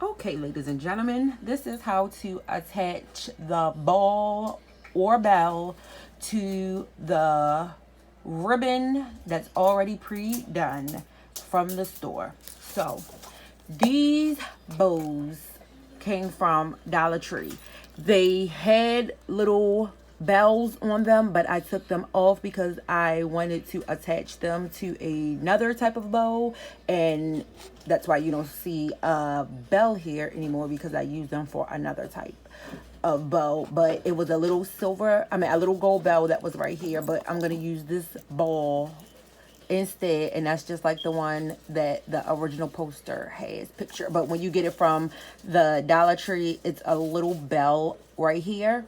Okay, ladies and gentlemen, this is how to attach the ball or bell to the ribbon that's already pre-done from the store. So, these bows came from Dollar Tree. They had little bells on them, but I took them off because I wanted to attach them to another type of bow, and that's why you don't see a bell here anymore, because I use them for another type of bow. But it was a little a little gold bell that was right here, but I'm gonna use this ball instead, and that's just like the one that the original poster has picture. But when you get it from the Dollar Tree, it's a little bell right here.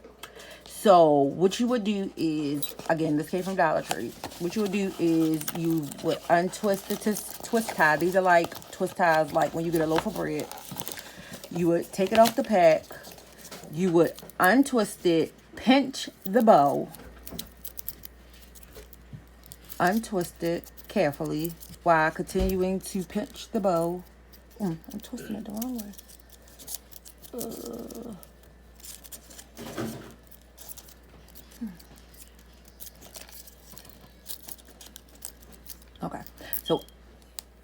So what you would do is, again, this came from Dollar Tree. What you would do is you would untwist the twist tie. These are like twist ties, like when you get a loaf of bread. You would take it off the pack. You would untwist it, pinch the bow, untwist it carefully while continuing to pinch the bow. I'm twisting it the wrong way. Okay, so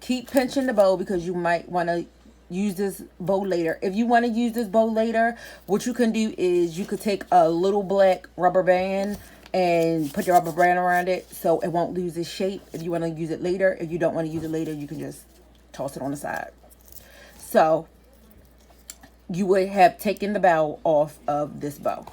keep pinching the bow because you might want to use this bow later. If you want to use this bow later, what you can do is you could take a little black rubber band and put your rubber band around it so it won't lose its shape. If you want to use it later, if you don't want to use it later, you can just toss it on the side. So you would have taken the bow off of this bow.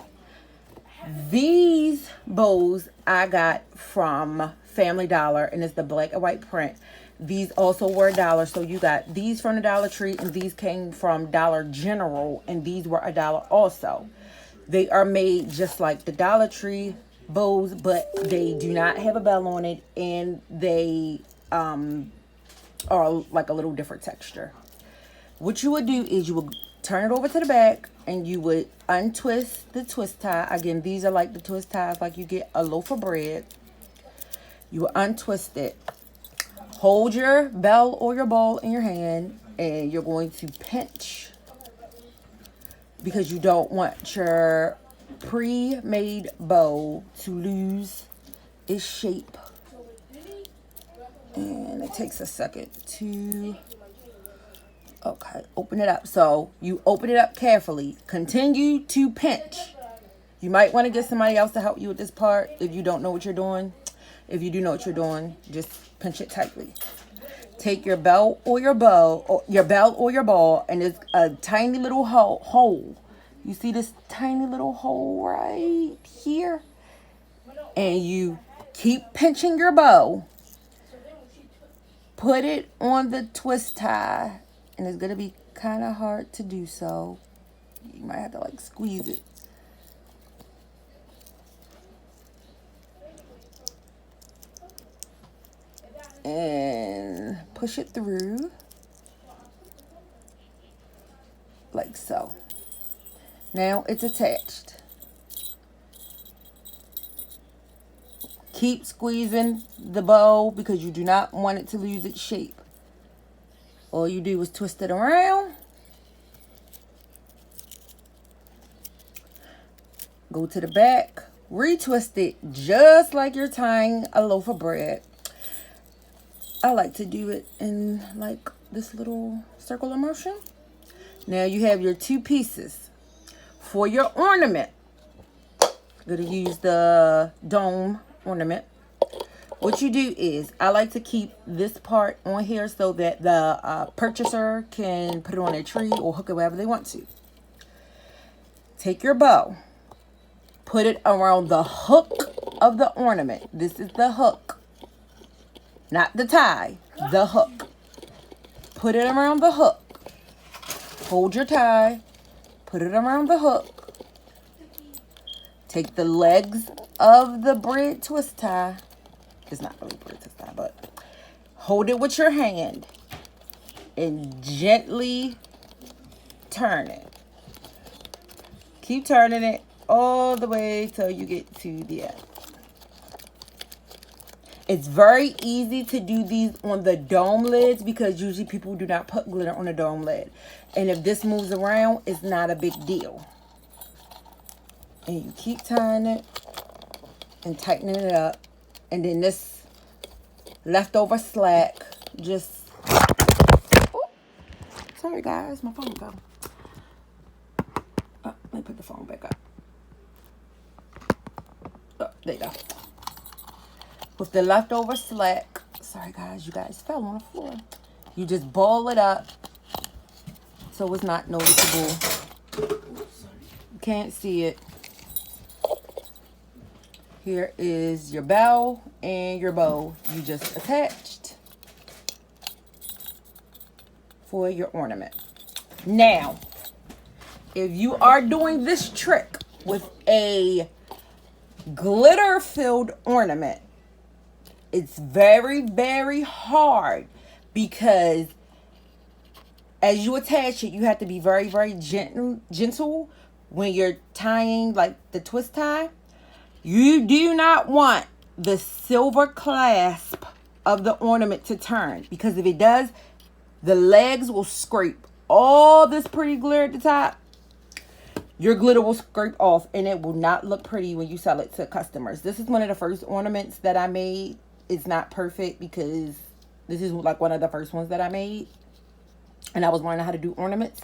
These bows I got from Family Dollar, and it's the black and white print. These also were $1, so you got these from the Dollar Tree, and these came from Dollar General, and these were $1 also. They are made just like the Dollar Tree bows, but they do not have a bell on it, and they are like a little different texture. What you would do is you would turn it over to the back, and you would untwist the twist tie. Again, these are like the twist ties like you get a loaf of bread. You will untwist it. Hold your bell or your ball in your hand, and you're going to pinch because you don't want your pre-made bow to lose its shape. And it takes a second to, okay, open it up. So you open it up carefully. Continue to pinch. You might want to get somebody else to help you with this part if you don't know what you're doing. If you do know what you're doing, just pinch it tightly. Take your bell or your bow, or your bell or your ball, and there's a tiny little hole. You see this tiny little hole right here? And you keep pinching your bow. Put it on the twist tie, and it's going to be kind of hard to do so. You might have to like squeeze it. And push it through like so. Now it's attached. Keep squeezing the bow because you do not want it to lose its shape. All you do is twist it around. Go to the back, retwist it just like you're tying a loaf of bread. I like to do it in like this little circular motion. Now you have your two pieces. For your ornament, I'm going to use the dome ornament. What you do is, I like to keep this part on here so that the purchaser can put it on their tree or hook it wherever they want to. Take your bow, put it around the hook of the ornament. This is the hook. Not the tie, the hook. Put it around the hook. Hold your tie. Put it around the hook. Take the legs of the bread twist tie. It's not really bread twist tie, but hold it with your hand and gently turn it. Keep turning it all the way till you get to the end. It's very easy to do these on the dome lids because usually people do not put glitter on a dome lid. And if this moves around, it's not a big deal. And you keep tying it and tightening it up. And then this leftover slack just... Oh, sorry guys, my phone fell. Oh, let me put the phone back up. Oh, there you go. With the leftover slack, sorry guys, you guys fell on the floor. You just ball it up so it's not noticeable. You can't see it. Here is your bell and your bow you just attached for your ornament. Now, if you are doing this trick with a glitter-filled ornament, it's very, very hard because as you attach it, you have to be very, very gentle when you're tying like the twist tie. You do not want the silver clasp of the ornament to turn, because if it does, the legs will scrape all this pretty glitter at the top. Your glitter will scrape off and it will not look pretty when you sell it to customers. This is one of the first ornaments that I made. It's not perfect because this is like one of the first ones that I made. And I was learning how to do ornaments.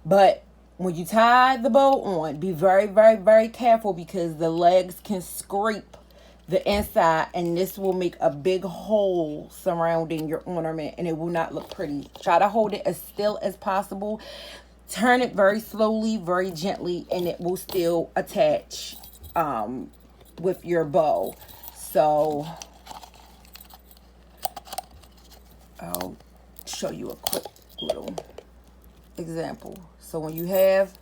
But when you tie the bow on, be very, very, very careful because the legs can scrape the inside. And this will make a big hole surrounding your ornament and it will not look pretty. Try to hold it as still as possible. Turn it very slowly, very gently, and it will still attach with your bow. So I'll show you a quick little example. So when you have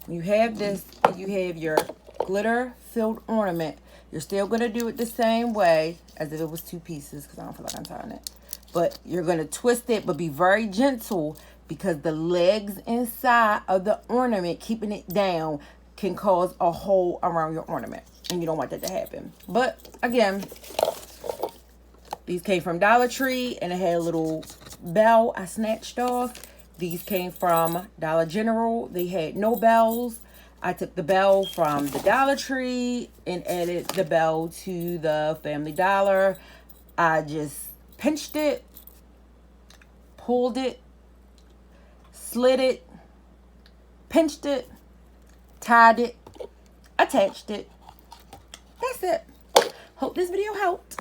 when you have this, you have your glitter filled ornament, you're still going to do it the same way as if it was two pieces, because I don't feel like I'm tying it. But you're going to twist it, but be very gentle, because the legs inside of the ornament, keeping it down, can cause a hole around your ornament. And you don't want that to happen. But again, these came from Dollar Tree and it had a little bell I snatched off. These came from Dollar General. They had no bells. I took the bell from the Dollar Tree and added the bell to the Family Dollar. I just pinched it, pulled it, slid it, pinched it, tied it, attached it. That's it. Hope this video helped.